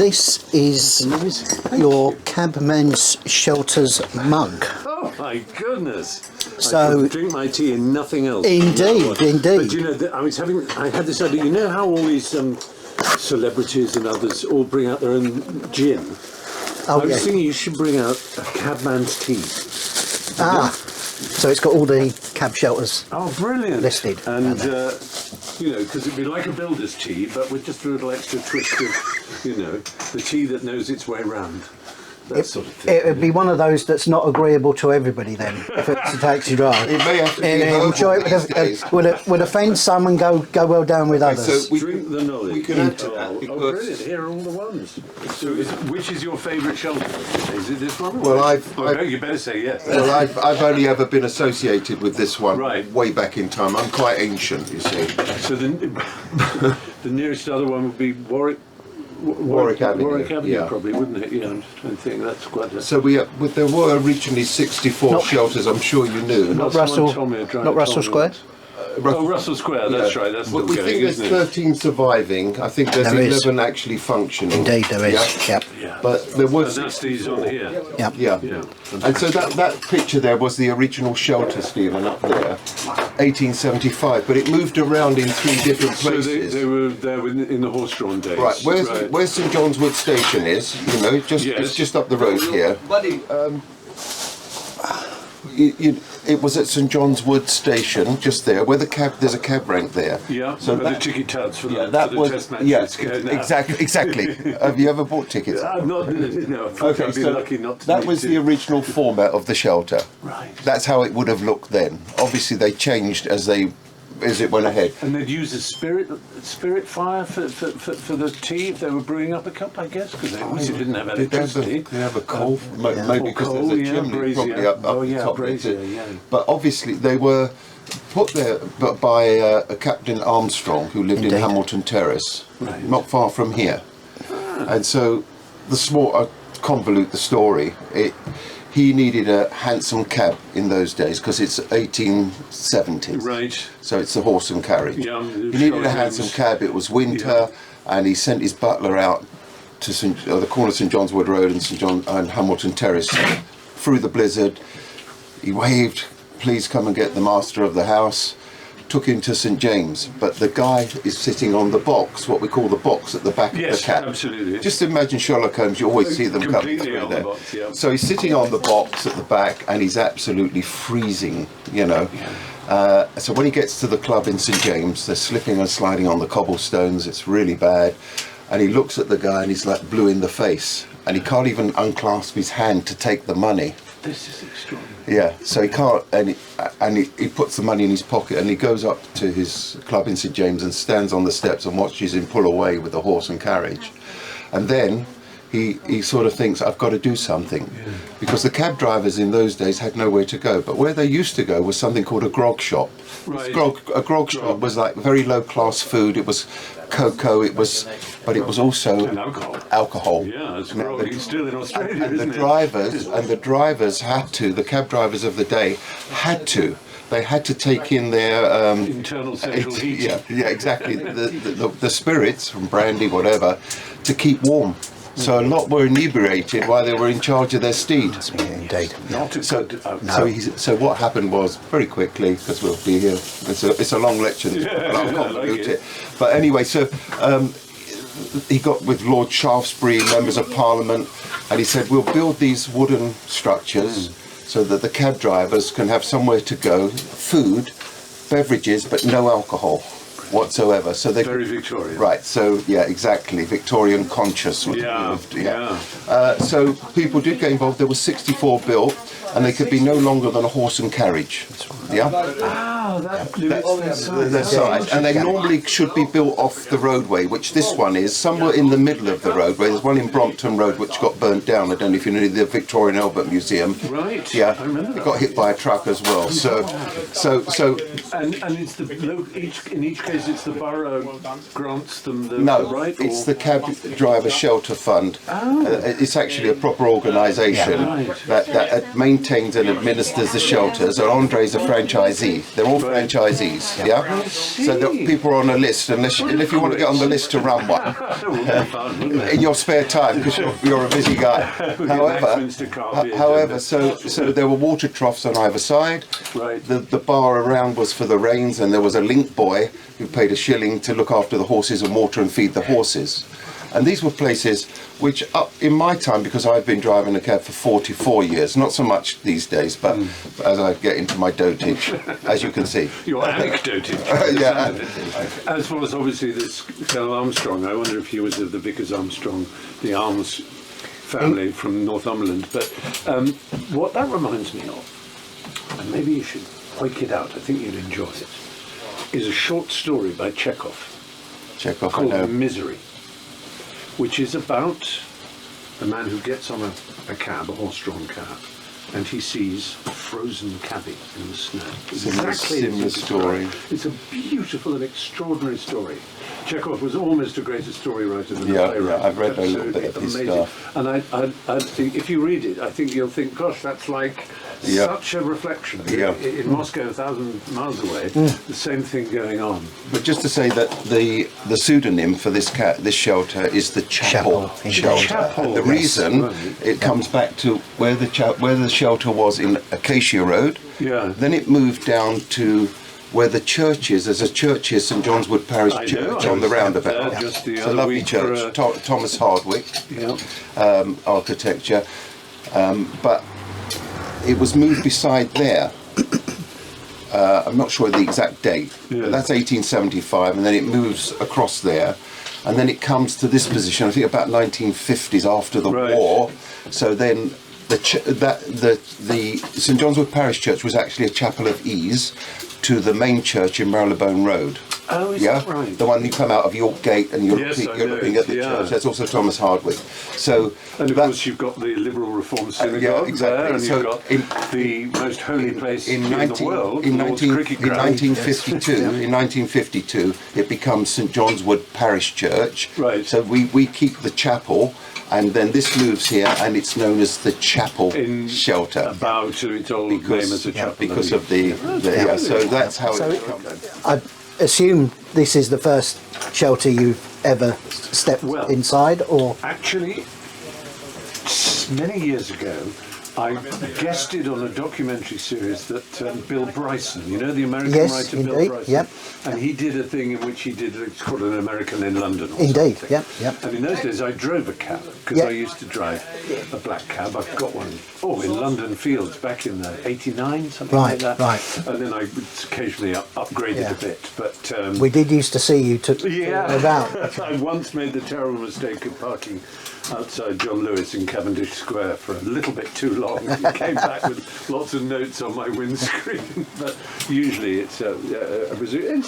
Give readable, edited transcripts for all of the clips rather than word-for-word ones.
this is your cabman's shelter's mug. Oh my goodness! So I could drink my tea and nothing else. Indeed, indeed. But you know, I had this idea. You know how all these celebrities and others all bring out their own gin. Oh, I was thinking you should bring out a cabman's tea. So it's got all the cab shelters. Oh, brilliant! Listed. And you know, because it'd be like a builder's tea, but with just a little extra twist of, you know, the tea that knows its way round. That sort of thing. It would be one of those that's not agreeable to everybody then, if it's a taxi driver. It may have to be enjoy it would offend some and go well down with others. So we Drink the knowledge. We can add to that Oh, because brilliant! Here are all the ones. So, which is your favourite shelter? Is it this one? well, You better say yes. well, I've only ever been associated with this one Right. way back in time. I'm quite ancient, you see. So the nearest other one would be Warwick Avenue, Warwick Avenue, yeah. probably, wouldn't it? Yeah, I'm just trying to think. That's quite. So there were originally 64 shelters. I'm sure you knew. Not Russell Square. Oh, Russell Square. That's right. That's Well, the we think going, there's isn't it? 13 surviving. I think there's There is. 11 actually functioning. Indeed, there is. Yeah. Yep. Yeah. But there was And that's these on here. Yep. Yeah. And so that picture there was the original shelter, Stephen, up there, 1875. But it moved around in 3 different places. So they were there in the horse-drawn days. Right, where St John's Wood Station is, you know, Yes. it's just up the road here. It was at St John's Wood Station, just there, where there's a cab rank there. Yeah. So the ticket tubs for the that for was the test matches. exactly. Have you ever bought tickets? I'm not. No. Okay, I'd be so lucky not to. that need was to. the original format of the shelter. Right. That's how it would have looked then. Obviously, they changed as it went ahead. And they'd use a spirit fire for the tea if they were brewing up a cup, I guess, because they obviously didn't have electricity. They have a coal, maybe because coal, there's a yeah, chimney brazier. probably up Oh, the yeah, top brazier, there. yeah. But obviously they were put there by a Captain Armstrong who lived in Hamilton Terrace, Right. not far from here. And so the small, convolute the story, he needed a hansom cab in those days because it's 1870s. Right. So it's the horse and carriage. Yeah, he needed a hansom cab. It was winter, and he sent his butler out to the corner of St John's Wood Road and Hamilton Terrace through the blizzard. He waved, "Please come and get the master of the house." Took him to St James, but the guy is sitting on the box, what we call the box at the back of the cab. Absolutely. Just imagine Sherlock Holmes, you always see them coming Completely through on the there. box, yeah. So he's sitting on the box at the back and he's absolutely freezing, you know. So when he gets to the club in St James, they're slipping and sliding on the cobblestones, it's really bad. And he looks at the guy and he's like blue in the face. And he can't even unclasp his hand to take the money. This is extraordinary. Yeah, so he can't, and he puts the money in his pocket and he goes up to his club in St James and stands on the steps and watches him pull away with the horse and carriage. And then he sort of thinks, I've got to do something. Yeah. Because the cab drivers in those days had nowhere to go. But where they used to go was something called a grog shop. Right. A grog shop was like very low class food. It was cocoa, but it was also And alcohol. Yeah, it's grog. It's still in Australia, And isn't the drivers had to, the cab drivers of the day had to. They had to take in their internal central heating. Yeah, exactly. the spirits from brandy, whatever, to keep warm. So a lot were inebriated while they were in charge of their steed. Indeed. So what happened was, very quickly, because we'll be here, it's a long lecture, I'll convolute it. But anyway, so he got with Lord Shaftesbury, members of Parliament, and he said, we'll build these wooden structures so that the cab drivers can have somewhere to go, food, beverages, but no alcohol whatsoever. So they Very Victorian. Right, so yeah, exactly, Victorian conscious. So people did get involved. There were 64 built, and they could be no longer than a horse and carriage. Yeah. Their size, and they normally should be built off the roadway, which this one is. Some were in the middle of the roadway. There's one in Brompton Road which got burnt down. I don't know if you know the Victorian Albert Museum. Right. Yeah. I remember that. It got hit by a truck as well. So And it's in each case is it's the borough grants them the No, right? it's or- the Cab Driver Shelter Fund. It's actually a proper organisation that maintains and administers the shelters, and Andre's a franchisee. They're all franchisees, yeah? So that people are on a list, and if you want to get on the list to run one, That would be fun, wouldn't it? in your spare time, because you're a busy guy. However, so there were water troughs on either side. Right. The bar around was for the reins, and there was a link boy who paid a shilling to look after the horses and water and feed the horses. And these were places which, in my time, because I've been driving a cab for 44 years, not so much these days, but as I get into my dotage, as you can see. Your anecdote. Yeah. As well as obviously this Colonel Armstrong. I wonder if he was of the Vickers Armstrong, the Arms family from Northumberland. But what that reminds me of, and maybe you should point it out, I think you'd enjoy it, is a short story by Chekhov Chekhov, I called know. Misery, which is about a man who gets on a cab, a horse-drawn cab, and he sees a frozen cabby in the snow. Similar as you story. described. It's a beautiful and extraordinary story. Chekhov was almost a greater story writer than Yeah, a playwright. yeah, I've read a little bit of his Amazing. stuff. And I think if you read it, I think you'll think, gosh, that's like Yeah. such a reflection. Yeah. In Moscow, 1,000 miles away, the same thing going on. But just to say that the pseudonym for this shelter is the Chapel Chapel, Shelter. Chapel, And the yes, reason right. it comes back to where the shelter was in Acacia Road. Yeah. Then it moved down to where the church is. There's a church here, St John's Wood Parish I know, Church I on the was roundabout. there just the It's a other lovely week church. for Thomas Hardwick Yeah. architecture, but it was moved beside there. I'm not sure the exact date, Yeah. but that's 1875, and then it moves across there, and then it comes to this position. I think about 1950s after the Right. war. So then the St John's Wood Parish Church was actually a chapel of ease to the main church in Marylebone Road. Oh, is Yeah, that right? the one you come out of York Gate and you're, Yes, I you're know looking it, at the yeah. church. That's also Thomas Hardwick. So And of that- course, you've got the Liberal Reform Synagogue exactly. there, and So you've got the most holy place in, the world, in Lord's 19 Cricket in Ground. 1952, in 1952, it becomes St John's Wood Parish Church. Right. So we keep the chapel, and then this moves here, and it's known as the Chapel In Shelter. A bow to its old name as a chapel. Because of the yeah, so that's how So it comes. I assume this is the first shelter you've ever stepped Well- inside, or Actually, many years ago, I guested on a documentary series that Bill Bryson, you know the American Yes, writer Bill indeed, Bryson? yep. And he did a thing in which he did, it's called An American in London or Indeed, something. yep, yep. And in those days I drove a cab, because Yep. I used to drive a black cab. I've got one, in London Fields back in the 89, something like Right, that. right. And then I would occasionally upgraded Yeah. a bit, but... we did used to see you to about. I once made the terrible mistake of parking outside John Lewis in Cavendish Square for a little bit too long. And came back with lots of notes on my windscreen. But usually it's a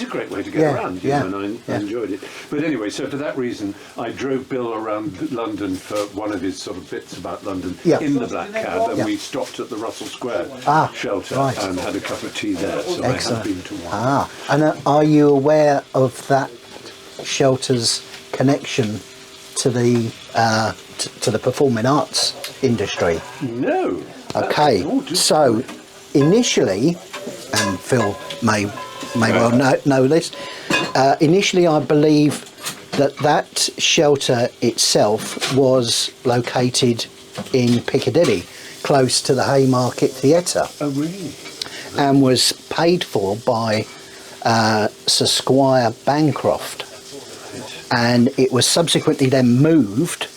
great way to get Yeah, around, yeah, and I yeah. enjoyed it. But anyway, so for that reason, I drove Bill around London for one of his sort of bits about London Yeah. in the black cab, and Yeah. we stopped at the Russell Square shelter right. and had a cup of tea there. So I Excellent. have been to one. And are you aware of that shelter's connection to the to the performing arts industry? No. Okay, Oh, do so initially, and Phil may well know this, initially I believe that shelter itself was located in Piccadilly, close to the Haymarket Theatre, Oh, really? and was paid for by Sir Squire Bancroft, and it was subsequently then moved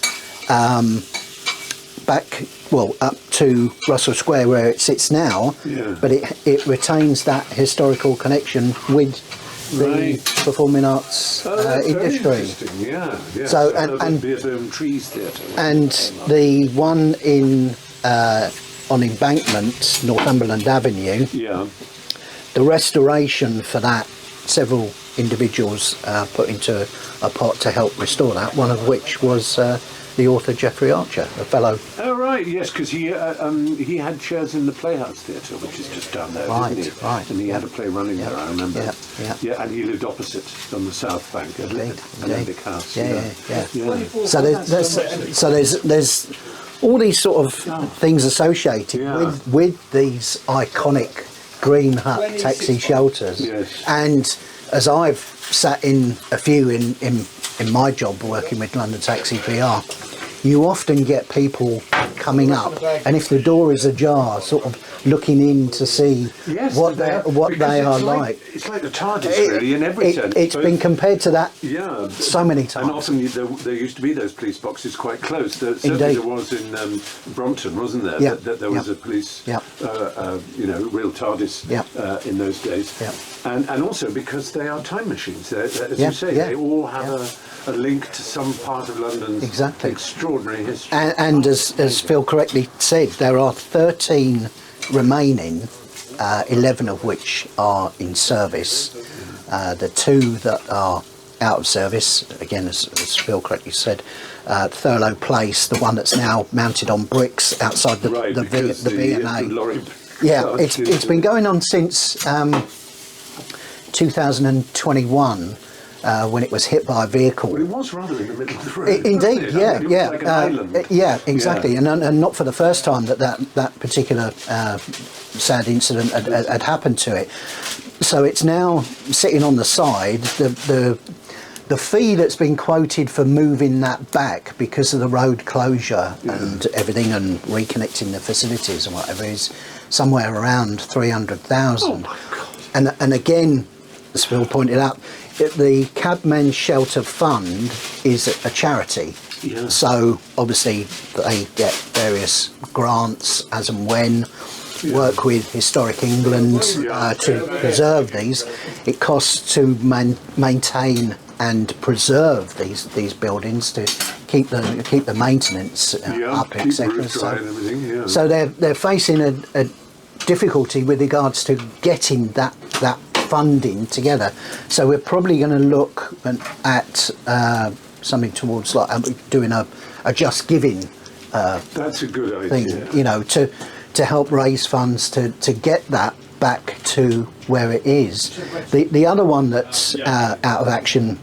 back, up to Russell Square where it sits now, Yeah. but it retains that historical connection with the Right. performing arts Oh, that's very industry. interesting. Yeah, yeah. So, I and- know the and- Beerthome Trees Theatre. And the one on Embankment, Northumberland Avenue, Yeah. the restoration for that, several individuals put into a pot to help restore that, one of which was the author Geoffrey Archer, a fellow Oh, right. right. Yes, because he had shares in the Playhouse Theatre, which is just down there, Right, isn't he? right, And he had yeah. a play running there. I remember. Yeah. And he lived opposite on the south bank, at Indeed, Olympic House. Yeah. Yeah. So there's all these sort of things associated with these iconic green hut taxi shelters. Yes. And as I've sat in a few in my job working with London Taxi PR, you often get people coming up, and if the door is ajar, sort of looking in to see what they are like. It's like the TARDIS, really, in every sense. It's been compared to that so many times. And often there used to be those police boxes quite close. Certainly there was in Brompton, wasn't there? Yeah. That there was a police, real TARDIS in those days. Yeah. And also because they are time machines. As you say, they all have a link to some part of London's extraordinary history. And as Phil correctly said, there are 13 remaining, 11 of which are in service. The 2 that are out of service, again, as Phil correctly said, Thurlow Place, the one that's now mounted on bricks outside the V&A. Yeah, it's been going on since 2021. When it was hit by a vehicle. Well, it was rather in the middle of the road. Indeed, it was like an island. Yeah, exactly, and not for the first time that particular sad incident had happened to it. So it's now sitting on the side. The fee that's been quoted for moving that back because of the road closure and everything and reconnecting the facilities and whatever is somewhere around 300,000. Oh my God! And again, as Phil pointed out, the Cabmen Shelter Fund is a charity. Yeah. So obviously they get various grants as and when, work with Historic England to preserve these. It costs to maintain and preserve these buildings to keep the maintenance up, etc. So they're facing a difficulty with regards to getting that funding together. So we're probably going to look at something towards like doing a Just Giving that's a good idea thing, to help raise funds to get that back to where it is. The other one that's out of action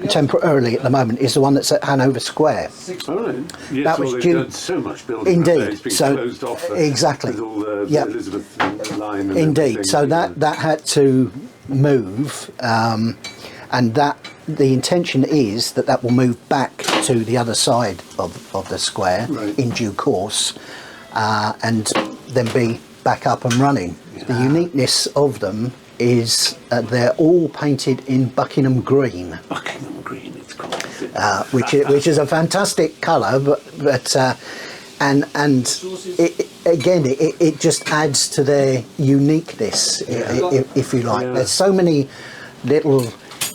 temporarily at the moment is the one that's at Hanover Square. Oh, right. Yes, that was done so much building. Indeed. It's been So closed off exactly. With all the Elizabeth line. And Indeed. everything. So that had to move, and that the intention is that will move back to the other side of the square in due course, and then be back up and running. The uniqueness of them is they're all painted in Buckingham Green. Buckingham Green, it's called. Which is a fantastic colour, but and it just adds to their uniqueness, if you like. There's so many little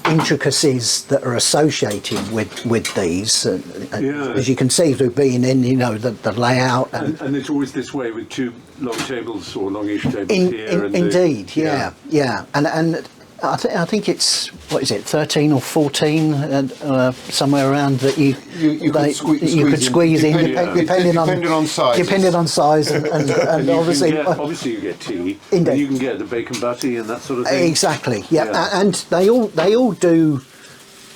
intricacies that are associated with these, as you can see through being in, the layout. And it's always this way with 2 long tables or longish tables here. Indeed, and I think it's, what is it, 13 or 14, somewhere around that you could squeeze in, depending on size. Depending on size, and obviously you get tea. Indeed. You can get the bacon butty and that sort of thing. Exactly, and they all do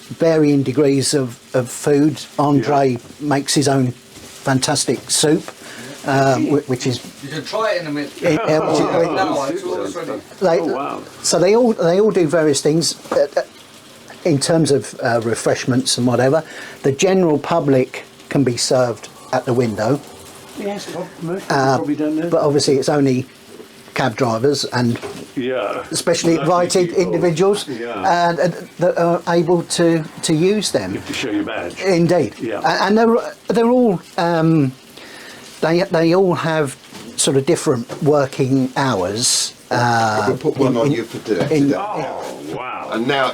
varying degrees of food. Andre makes his own fantastic soup. Which is you can try it in a minute. So they all do various things in terms of refreshments and whatever. The general public can be served at the window. Yes, most people probably don't know. But obviously it's only cab drivers and especially invited individuals and that are able to use them. You have to show your badge. Indeed, and they're all. They all have sort of different working hours. We'll put one on you for today. Oh, wow. And now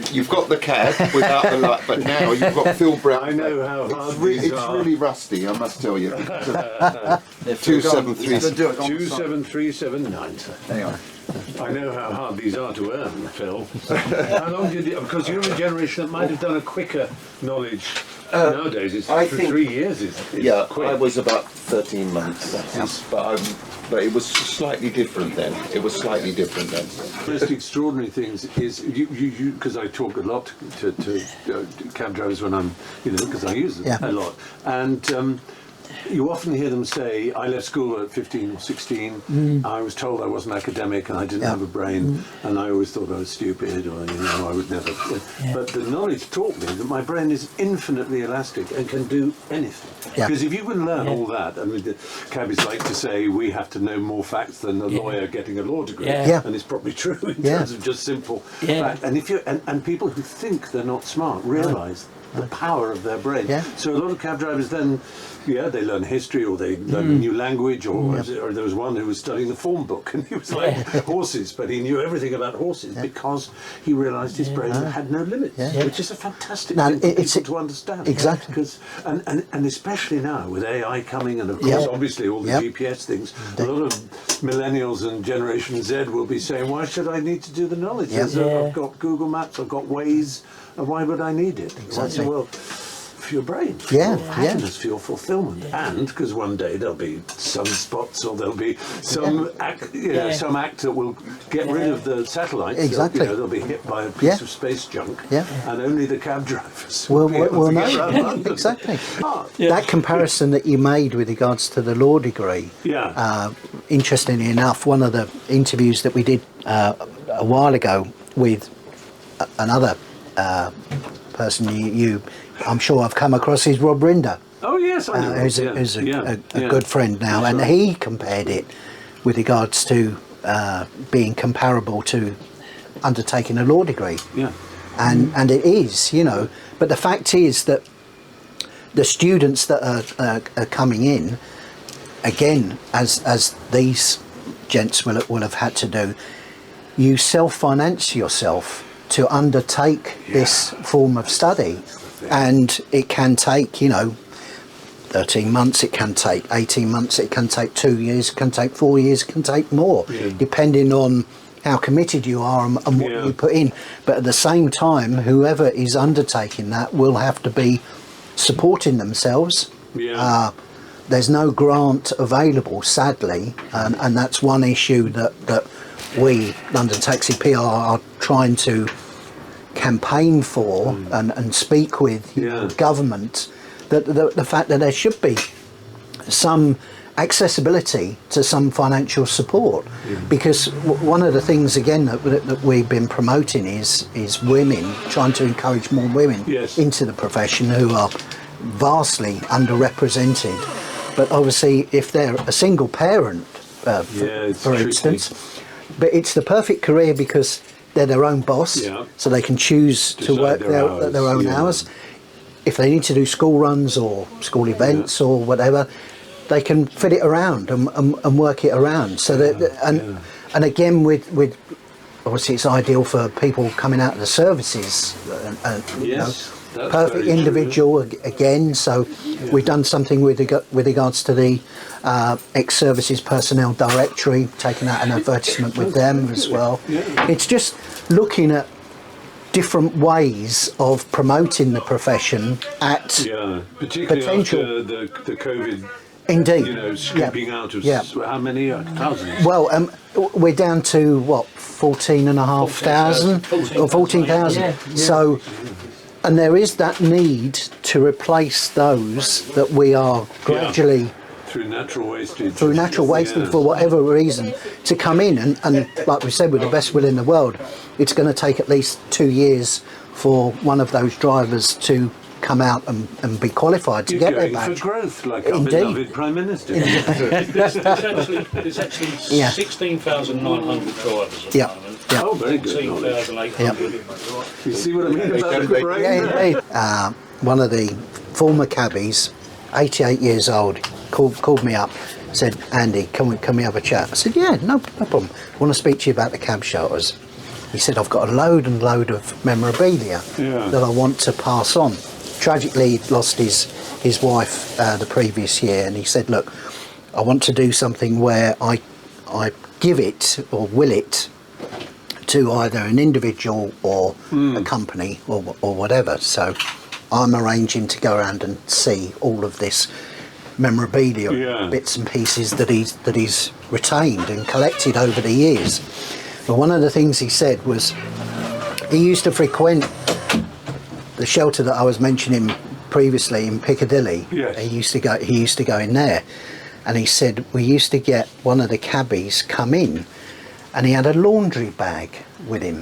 you've got the cab without the light, but now you've got Phil Brown. I know how hard it's really rusty, I must tell you. 27379. Anyway. I know how hard these are to earn, Phil. How long did you, because you're a generation that might have done a quicker knowledge Nowadays, it's I for think- 3 years. Is Yeah, quick. I was about 13 months, but it was slightly different then. It was slightly different then. Most extraordinary things is you because I talk a lot to cab drivers when I'm, because I use them Yeah. a lot, and you often hear them say, I left school at 15 or 16, I was told I wasn't academic and I didn't have a brain, and I always thought I was stupid, or I would never. But the knowledge taught me that my brain is infinitely elastic and can do anything. Yeah. Because if you can learn all that, I mean, the cabbies like to say we have to know more facts than a lawyer getting a law degree, Yeah. and it's probably true in Yeah. terms of just simple Yeah. fact. And if you and people who think they're not smart realise the power of their brain. Yeah. So a lot of cab drivers then, they learn history or they learn a new language, or there was one who was studying the form book and he was like horses, but he knew everything about horses because he realised his brain had no limits, which is a fantastic No, thing for it's- people to understand. exactly. Because and especially now with AI coming, and of course obviously all the GPS things, a lot of millennials and Generation Z will be saying, why should I need to do the knowledge? I've got Google Maps, I've got Waze, and why would I need it? Exactly. Well, for your brain, for Yeah, your happiness, for your fulfillment, and because one day there'll be sunspots or there'll be some some act that will get rid of the satellites. Exactly. They'll be hit by a piece of space junk, and only the cab drivers will be able to get around London. Exactly. Ah, That comparison that you made with regards to the law degree, interestingly enough, one of the interviews that we did a while ago with another person I'm sure I've come across, is Rob Rinder, Oh yes, I know. who's a good friend now, and he compared it with regards to being comparable to undertaking a law degree. Yeah. And it is, but the fact is that the students that are coming in, again, as these gents will have had to do, you self-finance yourself to undertake this form of study, and it can take 13 months, it can take 18 months, it can take 2 years, it can take 4 years, it can take more, depending on how committed you are and what you put in. But at the same time, whoever is undertaking that will have to be supporting themselves. There's no grant available, sadly, and that's one issue that we, London Taxi PR, are trying to campaign for and speak with government, that the fact that there should be some accessibility to some financial support, because one of the things again that we've been promoting is women, trying to encourage more women into the profession who are vastly underrepresented. But obviously if they're a single parent, for instance, but it's the perfect career because they're their own boss, so they can choose to work their own hours. If they need to do school runs or school events or whatever, they can fit it around and work it around. So and again with obviously it's ideal for people coming out of the services. Perfect individual again. So we've done something with regards to the ex-services personnel directory, taking out an advertisement with them as well. It's just looking at different ways of promoting the profession at particularly potential. after the COVID. Indeed. Scooping out of how many? Thousands. Well, we're down to what, 14,500 or 14,000. So, and there is that need to replace those that we are gradually through natural wastage. For whatever reason, to come in and like we said, with the best will in the world, it's going to take at least 2 years for one of those drivers to come out and be qualified to get their badge. For growth, like our beloved Prime Minister. There's actually 16,900 drivers at the moment. Oh, very good. 14,800. You see what I mean about the brain? Indeed. One of the former cabbies, 88 years old, called me up, said, Andy, can we have a chat? I said, yeah, no problem. I want to speak to you about the cab shelters. He said, I've got a load of memorabilia that I want to pass on. Tragically, he'd lost his wife the previous year, and he said, look, I want to do something where I give it or will it to either an individual or a company or whatever. So I'm arranging to go around and see all of this memorabilia, Yeah. bits and pieces that he's retained and collected over the years. But one of the things he said was he used to frequent the shelter that I was mentioning previously in Piccadilly. Yes. He used to go in there, and he said we used to get one of the cabbies come in, and he had a laundry bag with him,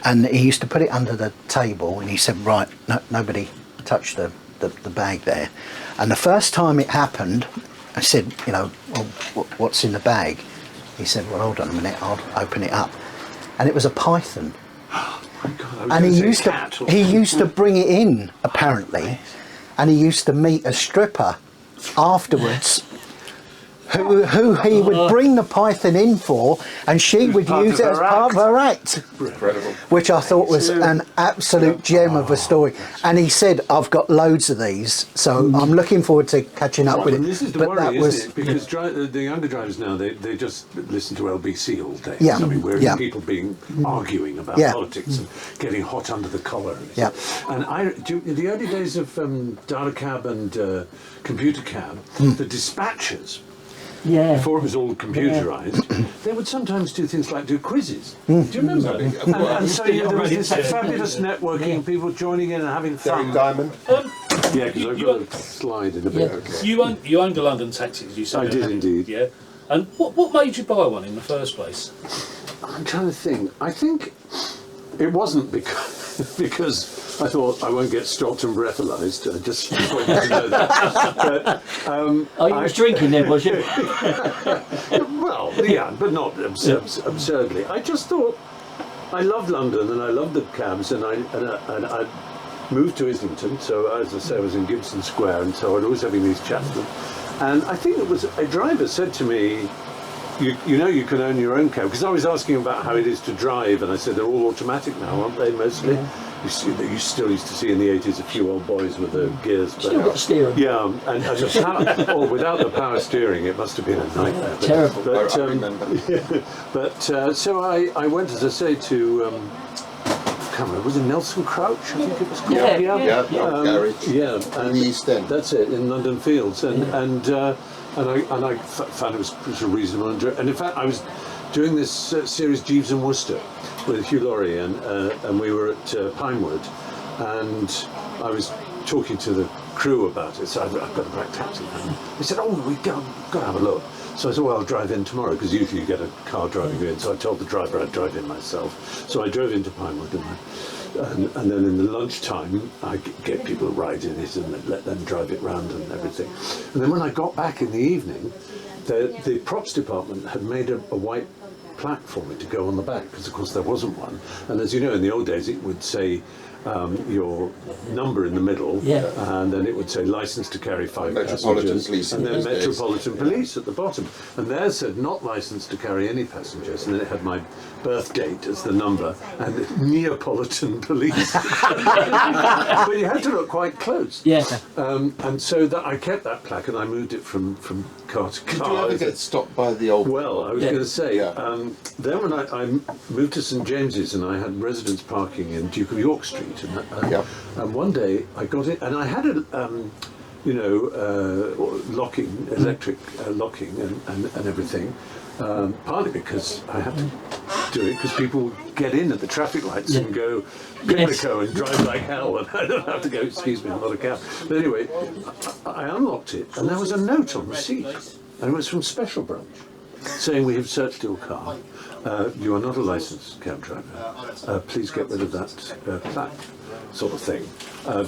and he used to put it under the table, and he said, right, nobody touch the bag there. And the first time it happened, I said, you know, well, what's in the bag? He said, well, hold on a minute, I'll open it up, and it was a python. And he used to bring it in, apparently, and he used to meet a stripper afterwards who he would bring the python in for, and she would use it as part of her act. Incredible. Which I thought was an absolute gem of a story. And he said, I've got loads of these, so I'm looking forward to catching up with it. And this is the worry, isn't it? Because the younger drivers now, they just listen to LBC all day. Yeah. I mean, we're Yeah. people arguing about Yeah. politics and getting hot under the collar. Yeah. And in the early days of data cab and computer cab, the dispatchers, before it was all computerised, they would sometimes do things like do quizzes. Do you remember? And so there was this fabulous networking, people joining in and having fun. Derek Diamond. Yeah, because I've got a slide in a bit. Okay. You owned a London taxi, as you said. I did indeed. Yeah. And what made you buy one in the first place? I'm trying to think. I think it wasn't because I thought I won't get stopped and breathalyzed. I just wanted to know that. But, you was drinking then, was you? well, yeah, but not absurdly. I just thought I loved London and I loved the cabs, and I moved to Islington. So as I say, I was in Gibson Square, and so I'd always having these chats with them. And I think it was a driver said to me, you know you can own your own cab, because I was asking about how it is to drive, and I said they're all automatic now, aren't they, mostly? You still used to see in the 80s a few old boys with the gears. But, Still got steering. yeah, and the power, without the power steering, it must have been a nightmare. Terrible. But, I remember. so I went, as I say, to I can't remember, was it Nelson Crouch? I think it was called. Yeah, garage. Yeah, In the East End. That's it, in London Fields, and I found it was a reasonable, and in fact I was doing this series Jeeves and Worcester with Hugh Laurie, and we were at Pinewood, and I was talking to the crew about it. So I've got a black taxi, and they said, "Oh, we've got to have a look." So I said, "Well, I'll drive in tomorrow," because usually you get a car driving you in. So I told the driver I'd drive in myself. So I drove into Pinewood, and then in the lunchtime I get people to ride in it and let them drive it round and everything. And then when I got back in the evening, the props department had made a white plaque for me to go on the back, because of course there wasn't one. And as you know, in the old days it would say your number in the middle, and then it would say license to carry 5 Metropolitan passengers, Police and then in those days. Metropolitan Police at the bottom. And there said not licensed to carry any passengers, and then it had my birth date as the number, and Neapolitan Police. But you had to look quite close. Yeah. And so that I kept that plaque, and I moved it from car to car. Did you ever get stopped by the old? Well, I was going to say, Yeah. then when I moved to St James's, and I had residence parking in Duke of York Street, and one day I got it, and I had a, locking, electric locking and everything, partly because I had to do it because people would get in at the traffic lights and go Pimlico and drive like hell, and I don't have to go, excuse me, I'm not a cab. But anyway, I unlocked it, and there was a note on the seat, and it was from Special Branch, saying, "We have searched your car. You are not a licensed cab driver. Please get rid of that plaque," sort of thing.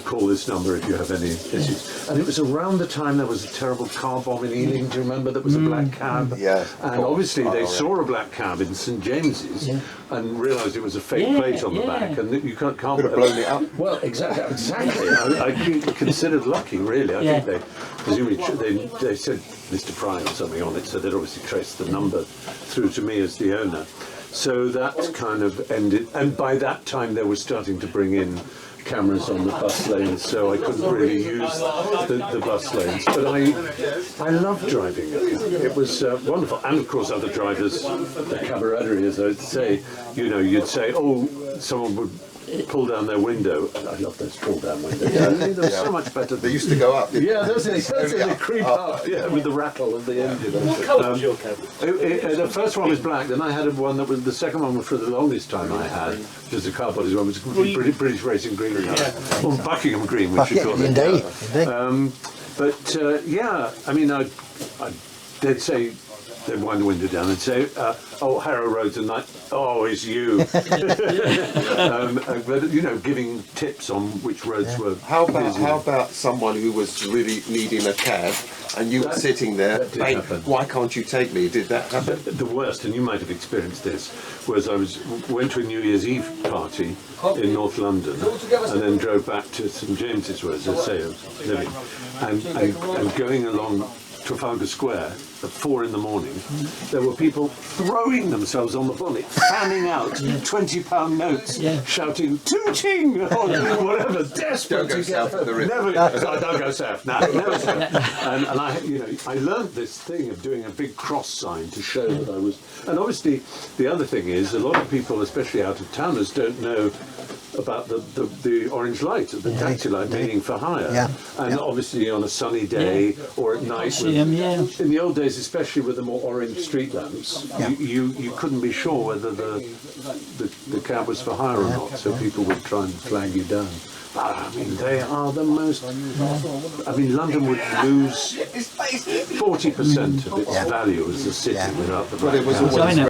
Call this number if you have any issues. And it was around the time there was a terrible car bomb in Ealing. Do you remember? That was a black cab. Yeah. And obviously they saw a black cab in St James's and realised it was a fake plate on the back, and that you can't. Could have blown it up. Well, exactly. I considered lucky, really. I think they presumably they said Mr. Pry or something on it, so they'd obviously traced the number through to me as the owner. So that kind of ended, and by that time they were starting to bring in cameras on the bus lanes, so I couldn't really use the bus lanes. But I loved driving it. It was wonderful, and of course other drivers, the camaraderie, as I'd say, you'd say, oh, someone would pull down their window. I love those pull down windows. They're so much better. They used to go up. Yeah, those they creep up. Yeah, with the rattle of the engine. What colour was your cab? The first one was black. Then I had one that was the second one for the longest time I had, which was the car bodies one, was British Racing Green colour, or Buckingham Green, we should call it. Indeed. Yeah, I mean, they'd say, they'd wind the window down and say, "Oh, Harrow Road's a night. Oh, it's you." But you know, giving tips on which roads were. How busy. about someone who was really needing a cab, and you were sitting there? That did "Mate, happen. why can't you take me?" Did that happen? The worst, and you might have experienced this, was I went to a New Year's Eve party in North London, and then drove back to St James's, where, as I say, I was living, and going along Trafalgar Square at 4 in the morning, there were people throwing themselves on the bonnet, fanning out £20 notes, shouting "tooting" or whatever, desperate Don't go to south get of the river. Don't go south. No, never south. And I learned this thing of doing a big cross sign to show that I was. And obviously, the other thing is, a lot of people, especially out of towners, don't know about the orange light, the taxi light, meaning for hire. Yeah. And obviously on a sunny day or at night, in the old days, especially with the more orange street lamps, you couldn't be sure whether the cab was for hire or not, so people would try and flag you down. But I mean, they are the most. I mean, London would lose 40% of its value as a city without the. But it was always